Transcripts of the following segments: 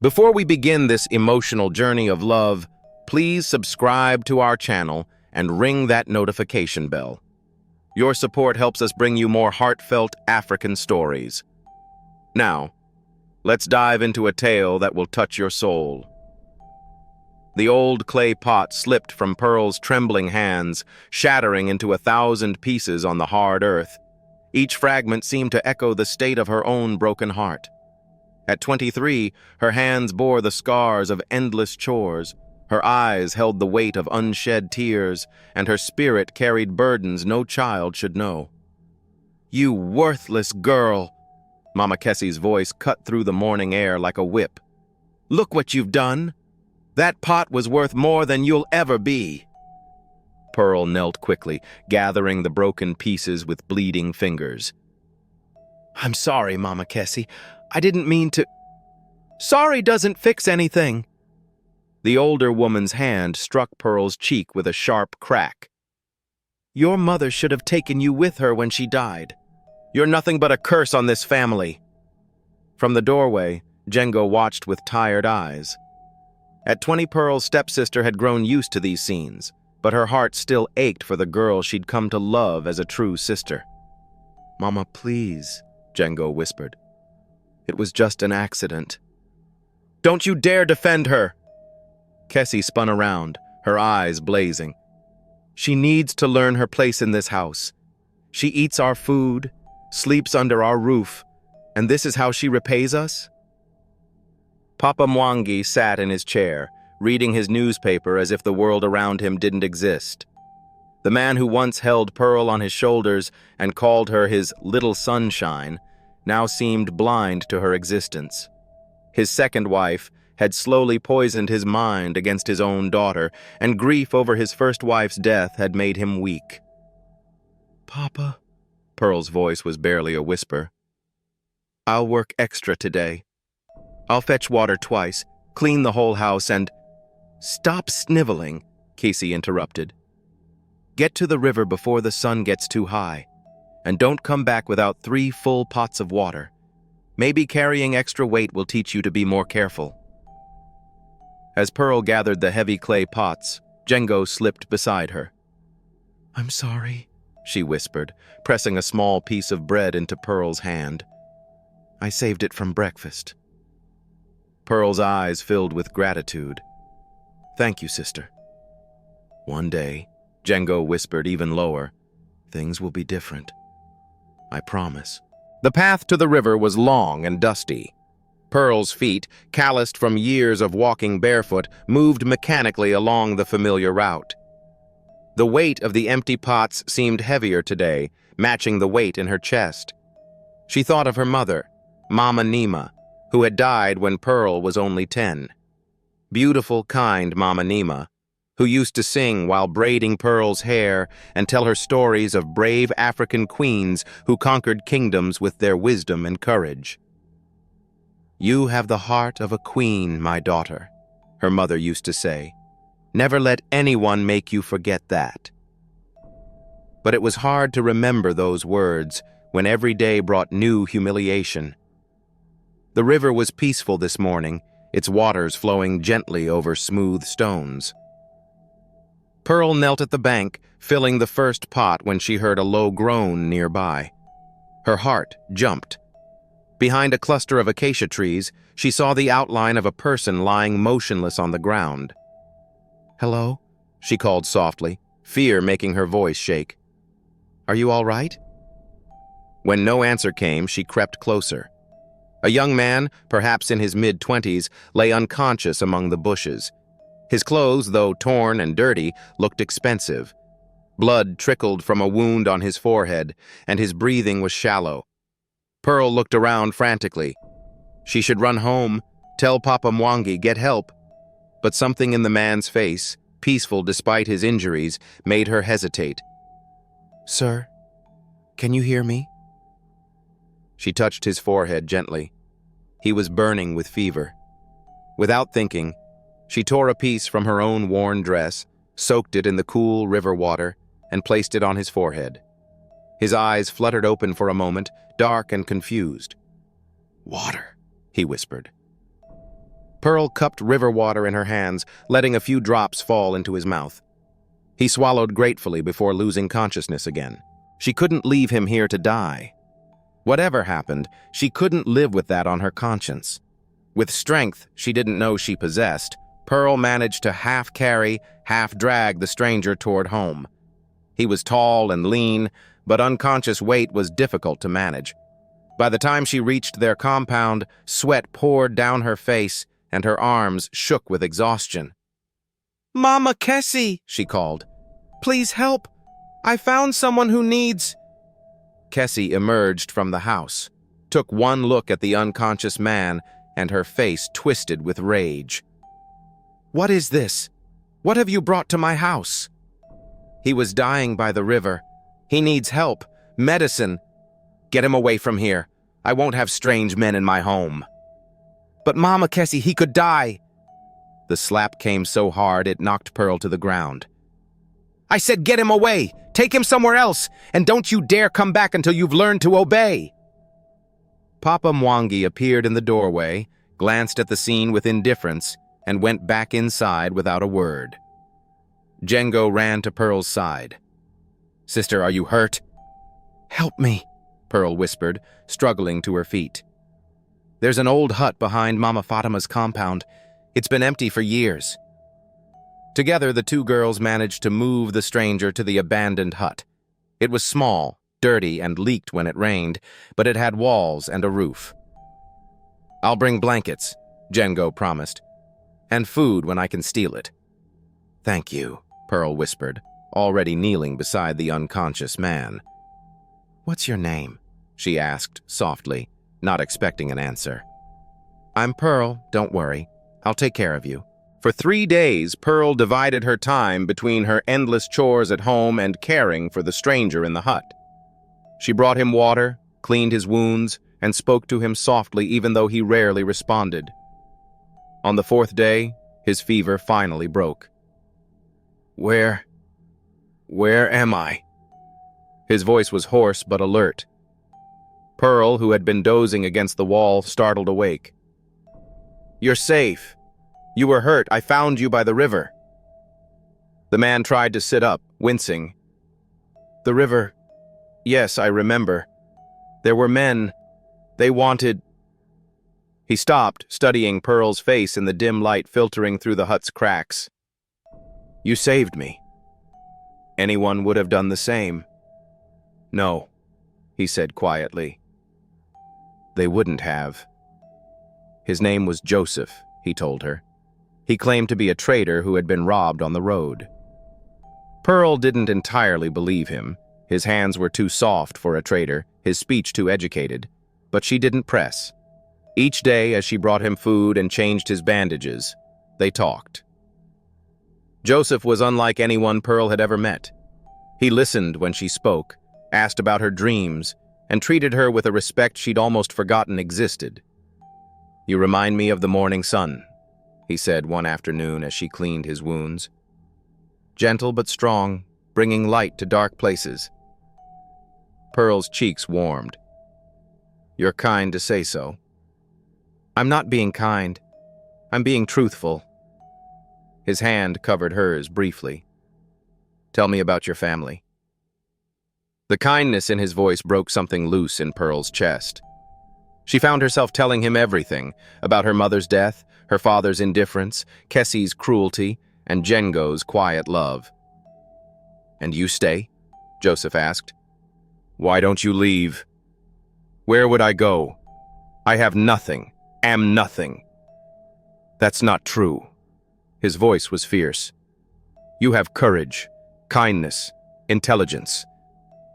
Before we begin this emotional journey of love, please subscribe to our channel and ring that notification bell. Your support helps us bring you more heartfelt African stories. Now, let's dive into a tale that will touch your soul. The old clay pot slipped from Pearl's trembling hands, shattering into 1,000 pieces on the hard earth. Each fragment seemed to echo the state of her own broken heart. At 23, her hands bore the scars of endless chores, her eyes held the weight of unshed tears, and her spirit carried burdens no child should know. "You worthless girl!" Mama Kessie's voice cut through the morning air like a whip. "Look what you've done! That pot was worth more than you'll ever be." Pearl knelt quickly, gathering the broken pieces with bleeding fingers. "I'm sorry, Mama Kessie. I didn't mean to—" "Sorry doesn't fix anything." The older woman's hand struck Pearl's cheek with a sharp crack. "Your mother should have taken you with her when she died. You're nothing but a curse on this family." From the doorway, Django watched with tired eyes. At 20, Pearl's stepsister had grown used to these scenes, but her heart still ached for the girl she'd come to love as a true sister. "Mama, please," Django whispered. "It was just an accident." "Don't you dare defend her!" Kessie spun around, her eyes blazing. "She needs to learn her place in this house. She eats our food, sleeps under our roof, and this is how she repays us?" Papa Mwangi sat in his chair, reading his newspaper as if the world around him didn't exist. The man who once held Pearl on his shoulders and called her his little sunshine now seemed blind to her existence. His second wife had slowly poisoned his mind against his own daughter, and grief over his first wife's death had made him weak. "Papa," Pearl's voice was barely a whisper, "I'll work extra today. I'll fetch water twice, clean the whole house, and—" "Stop sniveling," Casey interrupted. "Get to the river before the sun gets too high, and don't come back without 3 full pots of water. Maybe carrying extra weight will teach you to be more careful." As Pearl gathered the heavy clay pots, Django slipped beside her. "I'm sorry," she whispered, pressing a small piece of bread into Pearl's hand. "I saved it from breakfast." Pearl's eyes filled with gratitude. "Thank you, sister." "One day," Django whispered even lower, "things will be different. I promise." The path to the river was long and dusty. Pearl's feet, calloused from years of walking barefoot, moved mechanically along the familiar route. The weight of the empty pots seemed heavier today, matching the weight in her chest. She thought of her mother, Mama Nima, who had died when Pearl was only 10. Beautiful, kind Mama Nima, who used to sing while braiding Pearl's hair and tell her stories of brave African queens who conquered kingdoms with their wisdom and courage. "You have the heart of a queen, my daughter," her mother used to say. "Never let anyone make you forget that." But it was hard to remember those words when every day brought new humiliation. The river was peaceful this morning, its waters flowing gently over smooth stones. Pearl knelt at the bank, filling the first pot when she heard a low groan nearby. Her heart jumped. Behind a cluster of acacia trees, she saw the outline of a person lying motionless on the ground. "Hello?" she called softly, fear making her voice shake. "Are you all right?" When no answer came, she crept closer. A young man, perhaps in his mid-20s, lay unconscious among the bushes. His clothes, though torn and dirty, looked expensive. Blood trickled from a wound on his forehead, and his breathing was shallow. Pearl looked around frantically. She should run home, tell Papa Mwangi, get help. But something in the man's face, peaceful despite his injuries, made her hesitate. "Sir, can you hear me?" She touched his forehead gently. He was burning with fever. Without thinking, she tore a piece from her own worn dress, soaked it in the cool river water, and placed it on his forehead. His eyes fluttered open for a moment, dark and confused. "Water," he whispered. Pearl cupped river water in her hands, letting a few drops fall into his mouth. He swallowed gratefully before losing consciousness again. She couldn't leave him here to die. Whatever happened, she couldn't live with that on her conscience. With strength she didn't know she possessed, Pearl managed to half-carry, half-drag the stranger toward home. He was tall and lean, but unconscious weight was difficult to manage. By the time she reached their compound, sweat poured down her face and her arms shook with exhaustion. "Mama Kessie," she called. "Please help. I found someone who needs—" Kessie emerged from the house, took one look at the unconscious man, and her face twisted with rage. "What is this? What have you brought to my house?" "He was dying by the river. He needs help, medicine. Get him away from here. I won't have strange men in my home." "But Mama Kessie, he could die." The slap came so hard it knocked Pearl to the ground. "I said get him away! Take him somewhere else! And don't you dare come back until you've learned to obey!" Papa Mwangi appeared in the doorway, glanced at the scene with indifference, and went back inside without a word. Django ran to Pearl's side. "Sister, are you hurt?" "Help me," Pearl whispered, struggling to her feet. "There's an old hut behind Mama Fatima's compound. It's been empty for years." Together, the two girls managed to move the stranger to the abandoned hut. It was small, dirty, and leaked when it rained, but it had walls and a roof. "I'll bring blankets," Django promised, "and food when I can steal it." "Thank you," Pearl whispered, already kneeling beside the unconscious man. "What's your name?" she asked softly, not expecting an answer. "I'm Pearl, don't worry. I'll take care of you." For 3 days, Pearl divided her time between her endless chores at home and caring for the stranger in the hut. She brought him water, cleaned his wounds, and spoke to him softly even though he rarely responded. On the 4th day, his fever finally broke. Where am I?" His voice was hoarse but alert. Pearl, who had been dozing against the wall, startled awake. "You're safe. You were hurt. I found you by the river." The man tried to sit up, wincing. "The river. Yes, I remember. There were men. They wanted—" He stopped, studying Pearl's face in the dim light filtering through the hut's cracks. "You saved me. Anyone would have done the same." "No," he said quietly. "They wouldn't have." His name was Joseph, he told her. He claimed to be a trader who had been robbed on the road. Pearl didn't entirely believe him. His hands were too soft for a trader, his speech too educated, but she didn't press. Each day, as she brought him food and changed his bandages, they talked. Joseph was unlike anyone Pearl had ever met. He listened when she spoke, asked about her dreams, and treated her with a respect she'd almost forgotten existed. "You remind me of the morning sun," he said one afternoon as she cleaned his wounds. "Gentle but strong, bringing light to dark places." Pearl's cheeks warmed. "You're kind to say so." "I'm not being kind. I'm being truthful." His hand covered hers briefly. "Tell me about your family." The kindness in his voice broke something loose in Pearl's chest. She found herself telling him everything about her mother's death, her father's indifference, Kessie's cruelty, and Django's quiet love. "And you stay?" Joseph asked. "Why don't you leave?" "Where would I go? I have nothing, am nothing." "That's not true." His voice was fierce. "You have courage, kindness, intelligence.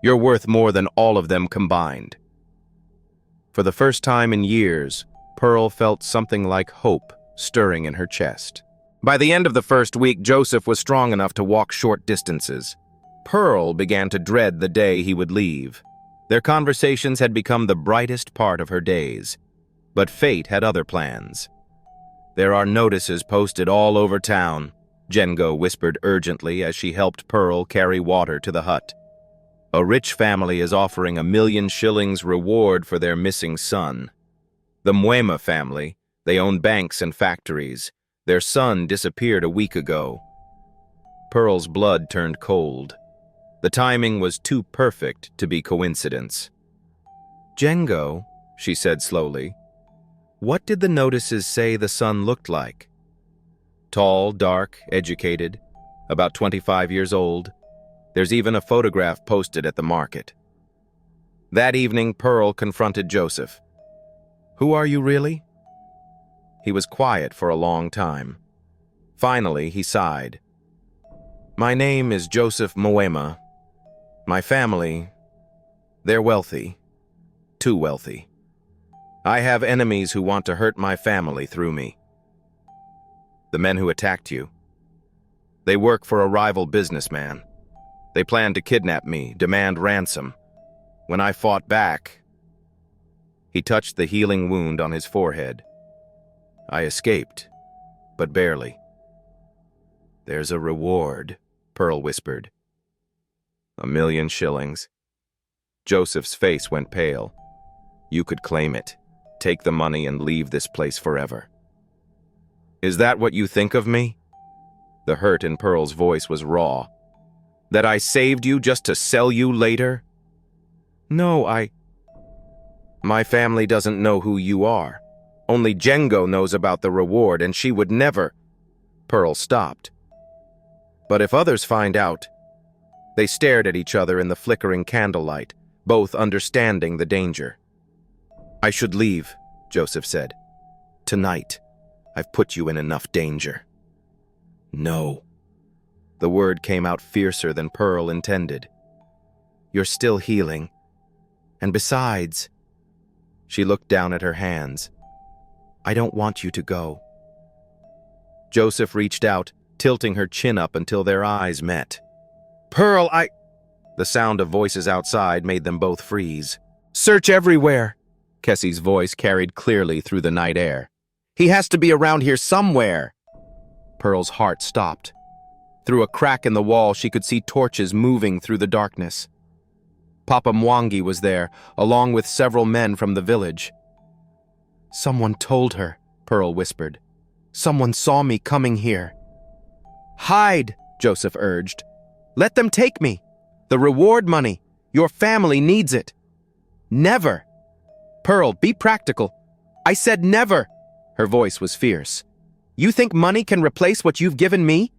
You're worth more than all of them combined." For the first time in years, Pearl felt something like hope stirring in her chest. By the end of the first week, Joseph was strong enough to walk short distances. Pearl began to dread the day he would leave. Their conversations had become the brightest part of her days. But fate had other plans. "There are notices posted all over town," Django whispered urgently as she helped Pearl carry water to the hut. "A rich family is offering 1,000,000 shillings reward for their missing son. The Mwema family, They own banks and factories. Their son disappeared a week ago. Pearl's blood turned cold. The timing was too perfect to be coincidence. "Django," she said slowly, "what did the notices say the son looked like?" "Tall, dark, educated, about 25 years old. There's even a photograph posted at the market." That evening, Pearl confronted Joseph. "Who are you really?" He was quiet for a long time. Finally, he sighed. "My name is Joseph Moema. My family, they're wealthy. Too wealthy. I have enemies who want to hurt my family through me." "The men who attacked you?" "They work for a rival businessman. They planned to kidnap me, demand ransom. When I fought back..." He touched the healing wound on his forehead. "I escaped, but barely." "There's a reward," Pearl whispered. "1,000,000 shillings. Joseph's face went pale. "You could claim it, take the money and leave this place forever." "Is that what you think of me?" The hurt in Pearl's voice was raw. "That I saved you just to sell you later?" "No, My family doesn't know who you are. Only Django knows about the reward, and she would never..." Pearl stopped. "But if others find out..." They stared at each other in the flickering candlelight, both understanding the danger. "I should leave," Joseph said. "Tonight. I've put you in enough danger." "No." The word came out fiercer than Pearl intended. "You're still healing. And besides..." She looked down at her hands. "I don't want you to go." Joseph reached out, tilting her chin up until their eyes met. "Pearl, The sound of voices outside made them both freeze. "Search everywhere," Kessie's voice carried clearly through the night air. "He has to be around here somewhere." Pearl's heart stopped. Through a crack in the wall, she could see torches moving through the darkness. Papa Mwangi was there, along with several men from the village. "Someone told her," Pearl whispered. "Someone saw me coming here." "Hide," Joseph urged. "Let them take me. The reward money. Your family needs it." "Never." "Pearl, be practical." "I said never." Her voice was fierce. "You think money can replace what you've given me?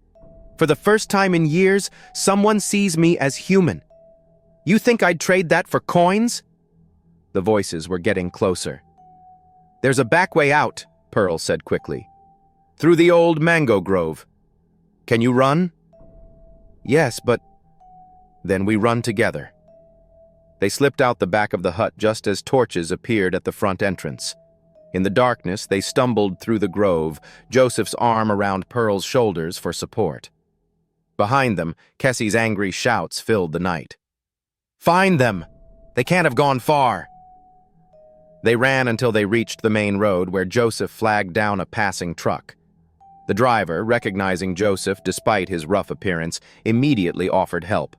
For the first time in years, someone sees me as human. You think I'd trade that for coins?" The voices were getting closer. "There's a back way out," Pearl said quickly. "Through the old mango grove. Can you run?" "Yes, but..." "Then we run together." They slipped out the back of the hut just as torches appeared at the front entrance. In the darkness, they stumbled through the grove, Joseph's arm around Pearl's shoulders for support. Behind them, Kessie's angry shouts filled the night. "Find them! They can't have gone far!" They ran until they reached the main road, where Joseph flagged down a passing truck. The driver, recognizing Joseph despite his rough appearance, immediately offered help.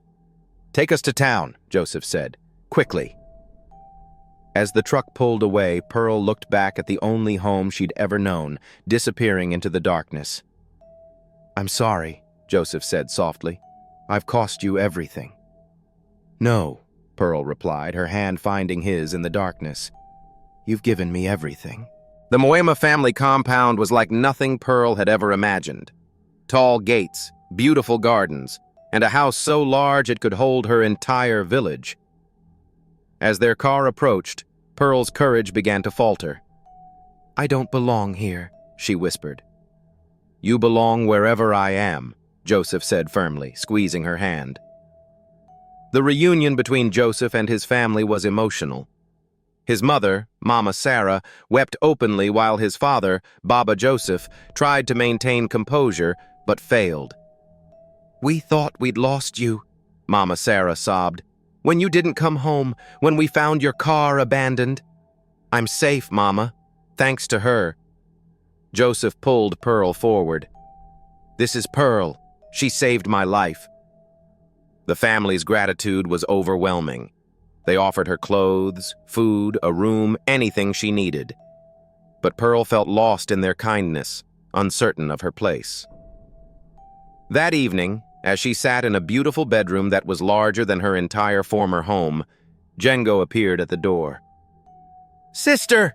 "Take us to town," Joseph said. "Quickly." As the truck pulled away, Pearl looked back at the only home she'd ever known, disappearing into the darkness. "I'm sorry," Joseph said softly. "I've cost you everything." "No," Pearl replied, her hand finding his in the darkness. "You've given me everything." The Moema family compound was like nothing Pearl had ever imagined. Tall gates, beautiful gardens, and a house so large it could hold her entire village. As their car approached, Pearl's courage began to falter. "I don't belong here," she whispered. "You belong wherever I am," Joseph said firmly, squeezing her hand. The reunion between Joseph and his family was emotional. His mother, Mama Sarah, wept openly while his father, Baba Joseph, tried to maintain composure but failed. "We thought we'd lost you," Mama Sarah sobbed. "When you didn't come home, when we found your car abandoned." "I'm safe, Mama, thanks to her." Joseph pulled Pearl forward. "This is Pearl. She saved my life." The family's gratitude was overwhelming. They offered her clothes, food, a room, anything she needed. but Pearl felt lost in their kindness, uncertain of her place. That evening, as she sat in a beautiful bedroom that was larger than her entire former home, Django appeared at the door. "Sister!"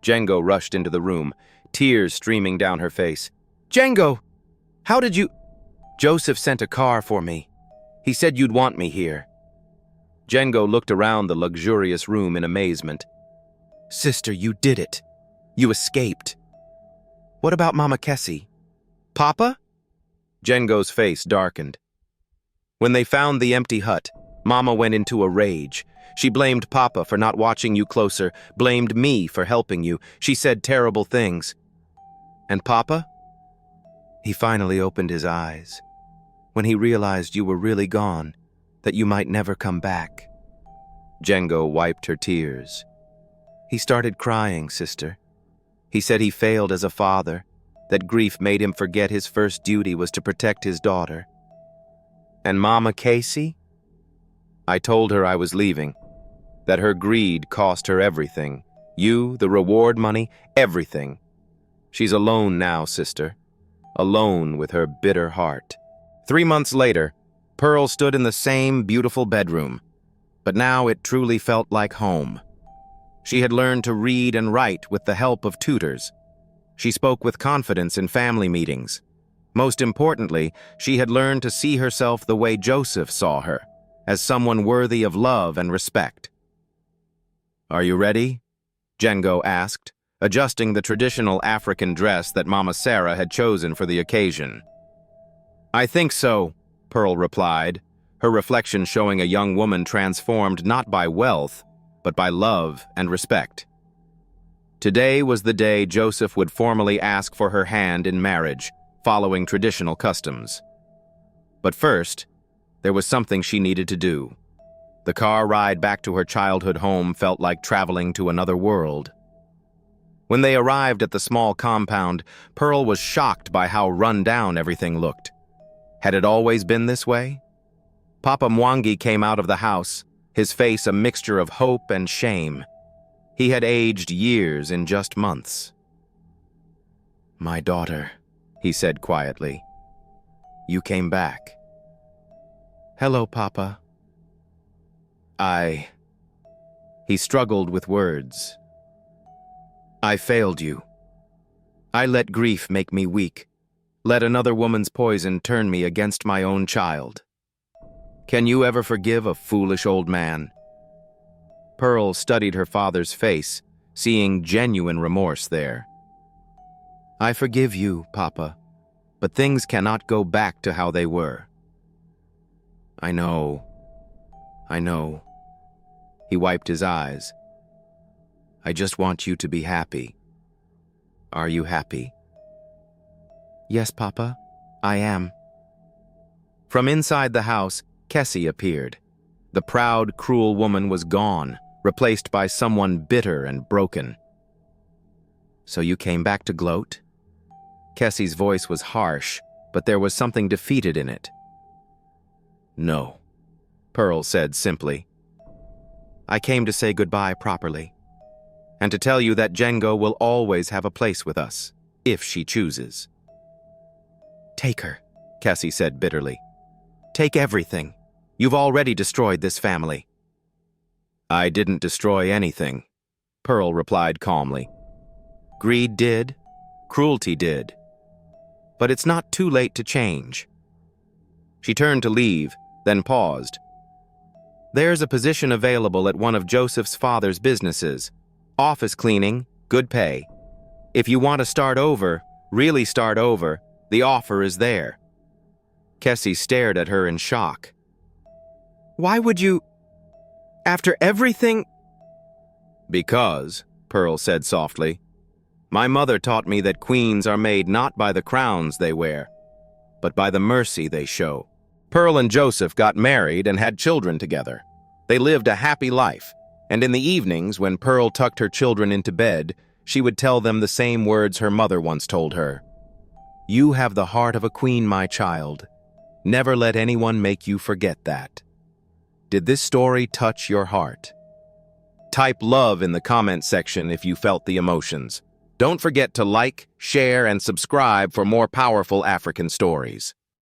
Django rushed into the room, tears streaming down her face. "Django! How did you—" "Joseph sent a car for me. He said you'd want me here." Django looked around the luxurious room in amazement. "Sister, you did it. You escaped. What about Mama Kessie? Papa?" Django's face darkened. "When they found the empty hut, Mama went into a rage. She blamed Papa for not watching you closer, blamed me for helping you. She said terrible things. And Papa? He finally opened his eyes when he realized you were really gone, that you might never come back." Django wiped her tears. "He started crying, sister. He said he failed as a father, that grief made him forget his first duty was to protect his daughter." "And Mama Casey?" "I told her I was leaving, that her greed cost her everything. You, the reward money, everything. She's alone now, sister. Alone with her bitter heart." 3 months later, Pearl stood in the same beautiful bedroom, but now it truly felt like home. She had learned to read and write with the help of tutors. She spoke with confidence in family meetings. Most importantly, she had learned to see herself the way Joseph saw her, as someone worthy of love and respect. "Are you ready?" Django asked, adjusting the traditional African dress that Mama Sarah had chosen for the occasion. "I think so," Pearl replied, her reflection showing a young woman transformed not by wealth, but by love and respect. Today was the day Joseph would formally ask for her hand in marriage, following traditional customs. But first, there was something she needed to do. The car ride back to her childhood home felt like traveling to another world. When they arrived at the small compound, Pearl was shocked by how run down everything looked. Had it always been this way? Papa Mwangi came out of the house, his face a mixture of hope and shame. He had aged years in just months. "My daughter," he said quietly. "You came back." "Hello, Papa." He struggled with words. "I failed you. I let grief make me weak, let another woman's poison turn me against my own child. Can you ever forgive a foolish old man?" Pearl studied her father's face, seeing genuine remorse there. "I forgive you, Papa, but things cannot go back to how they were." I know. He wiped his eyes. "I just want you to be happy. Are you happy?" "Yes, Papa, I am." From inside the house, Kessie appeared. The proud, cruel woman was gone, replaced by someone bitter and broken. "So you came back to gloat?" Kessie's voice was harsh, but there was something defeated in it. "No," Pearl said simply. "I came to say goodbye properly, and to tell you that Django will always have a place with us, if she chooses." "Take her," Kessie said bitterly. "Take everything. You've already destroyed this family." "I didn't destroy anything," Pearl replied calmly. "Greed did, cruelty did. But it's not too late to change." She turned to leave, then paused. "There's a position available at one of Joseph's father's businesses. Office cleaning, good pay. If you want to start over, really start over, the offer is there." Kessie stared at her in shock. "Why would you? After everything?" "Because," Pearl said softly, "my mother taught me that queens are made not by the crowns they wear, but by the mercy they show." Pearl and Joseph got married and had children together. They lived a happy life, and in the evenings when Pearl tucked her children into bed, she would tell them the same words her mother once told her. "You have the heart of a queen, my child. Never let anyone make you forget that." Did this story touch your heart? Type love in the comment section if you felt the emotions. Don't forget to like, share, and subscribe for more powerful African stories.